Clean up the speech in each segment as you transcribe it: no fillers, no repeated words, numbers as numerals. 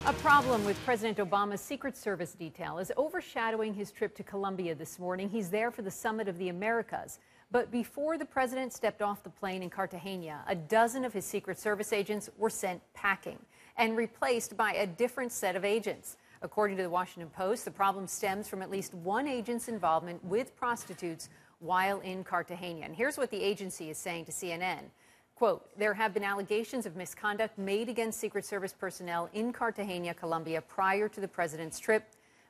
A problem with President Obama's Secret Service detail is overshadowing his trip to Colombia this morning. He's there for the Summit of the Americas. But before the president stepped off the plane in Cartagena, a dozen of his Secret Service agents were sent packing and replaced by a different set of agents. According to the Washington Post, the problem stems from at least one agent's involvement with prostitutes while in Cartagena. And here's what the agency is saying to CNN. Quote, there have been allegations of misconduct made against Secret Service personnel in Cartagena, Colombia prior to the president's trip.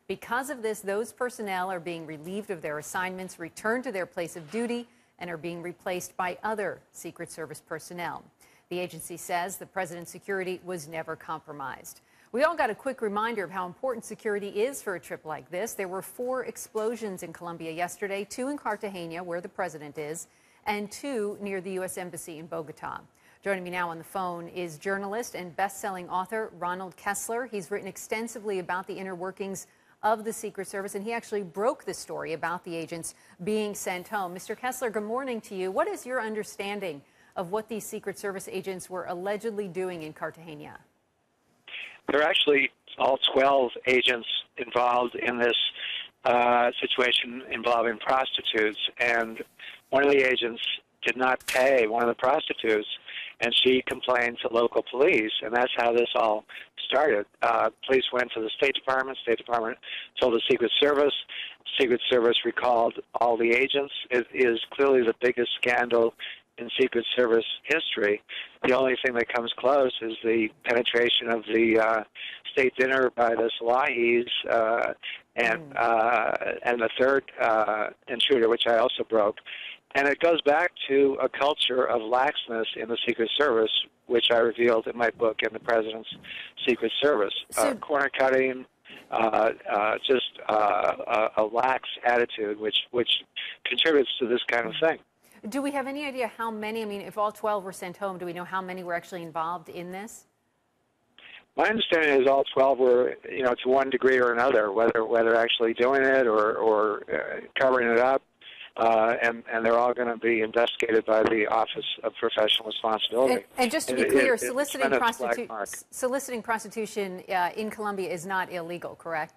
Because of this, those personnel are being relieved of their assignments, returned to their place of duty, and are being replaced by other Secret Service personnel. The agency says the president's security was never compromised. We all got a quick reminder of how important security is for a trip like this. There were 4 explosions in Colombia yesterday, 2 in Cartagena, where the president is, and 2 near the U.S. Embassy in Bogota. Joining me now on the phone is journalist and best-selling author Ronald Kessler. He's written extensively about the inner workings of the Secret Service, and he actually broke the story about the agents being sent home. Mr. Kessler, good morning to you. What is your understanding of what these Secret Service agents were allegedly doing in Cartagena? There are actually all 12 agents involved in this situation involving prostitutes, and one of the agents did not pay one of the prostitutes, and she complained to local police, and that's how this all started. Police went to the State Department told the Secret Service. Secret Service recalled all the agents. It is clearly the biggest scandal in Secret Service history. The only thing that comes close is the penetration of the state dinner by the Salahis and the third intruder, which I also broke. And it goes back to a culture of laxness in the Secret Service, which I revealed in my book, In the President's Secret Service. Corner cutting, just a lax attitude, which contributes to this kind of thing. Do we have any idea how many, I mean, if all 12 were sent home, do we know how many were actually involved in this? My understanding is all 12 were, to one degree or another, whether actually doing it or covering it up. And they're all going to be investigated by the Office of Professional Responsibility. And just to be clear, soliciting prostitution in Colombia is not illegal, correct?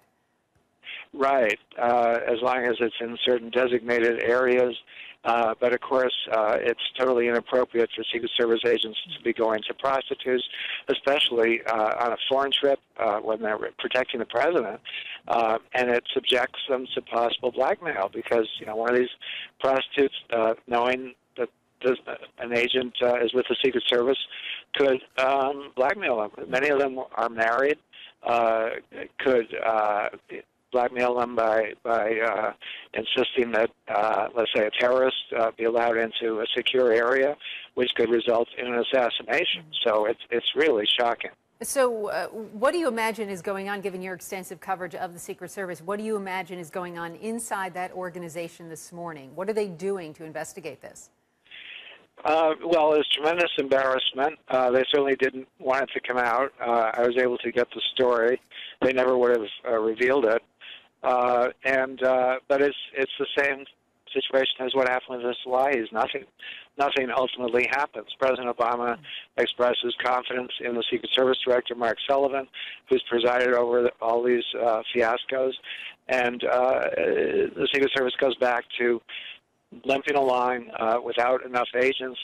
Right, as long as it's in certain designated areas. But, of course, it's totally inappropriate for Secret Service agents to be going to prostitutes, especially on a foreign trip when they're protecting the president. And it subjects them to possible blackmail because, one of these prostitutes, knowing that an agent is with the Secret Service, could blackmail them. Many of them are married, could blackmail them by insisting that, let's say, a terrorist be allowed into a secure area, which could result in an assassination. So it's really shocking. So what do you imagine is going on, given your extensive coverage of the Secret Service? What do you imagine is going on inside that organization this morning? What are they doing to investigate this? Well, there's tremendous embarrassment. They certainly didn't want it to come out. I was able to get the story. They never would have revealed it. But it's the same situation as what happened with the Salahis. Nothing ultimately happens. President Obama expresses confidence in the Secret Service Director, Mark Sullivan, who's presided over all these fiascos. And the Secret Service goes back to limping along without enough agents,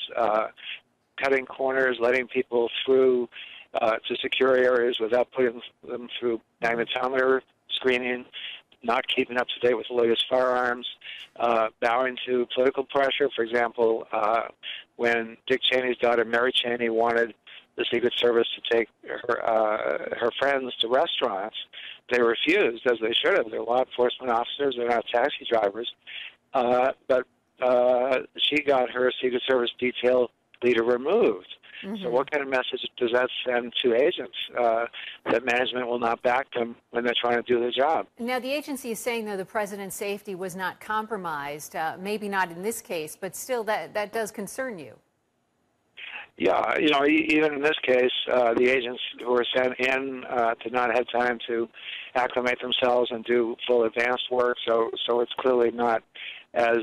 cutting corners, letting people through to secure areas without putting them through magnetometer screening, not keeping up to date with the latest firearms, bowing to political pressure. For example, when Dick Cheney's daughter, Mary Cheney, wanted the Secret Service to take her friends to restaurants, they refused, as they should have. They're law enforcement officers. They're not taxi drivers. But she got her Secret Service detail leader removed. Mm-hmm. So what kind of message does that send to agents that management will not back them when they're trying to do their job? Now, the agency is saying, though, the president's safety was not compromised. Maybe not in this case, but still that does concern you. Yeah, even in this case, the agents who were sent in did not have time to acclimate themselves and do full advanced work, so it's clearly not as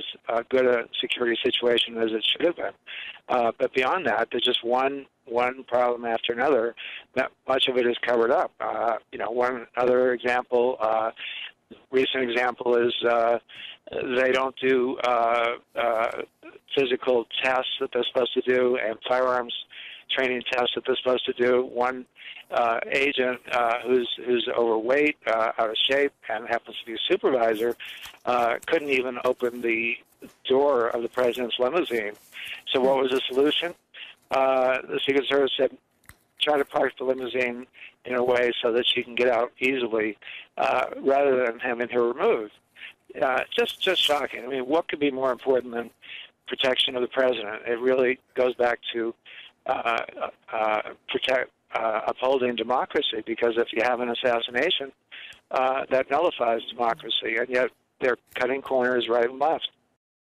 good a security situation as it should have been. But beyond that, there's just one one problem after another. Much of it is covered up. One other example, recent example is they don't do physical tests that they're supposed to do and firearms training tests that they're supposed to do. One agent who's overweight, out of shape, and happens to be a supervisor, couldn't even open the door of the president's limousine. So what was the solution? The Secret Service said, try to park the limousine in a way so that she can get out easily, rather than having her removed. Just shocking. I mean, what could be more important than protection of the president? It really goes back to upholding democracy, because if you have an assassination, that nullifies democracy, and yet they're cutting corners right and left.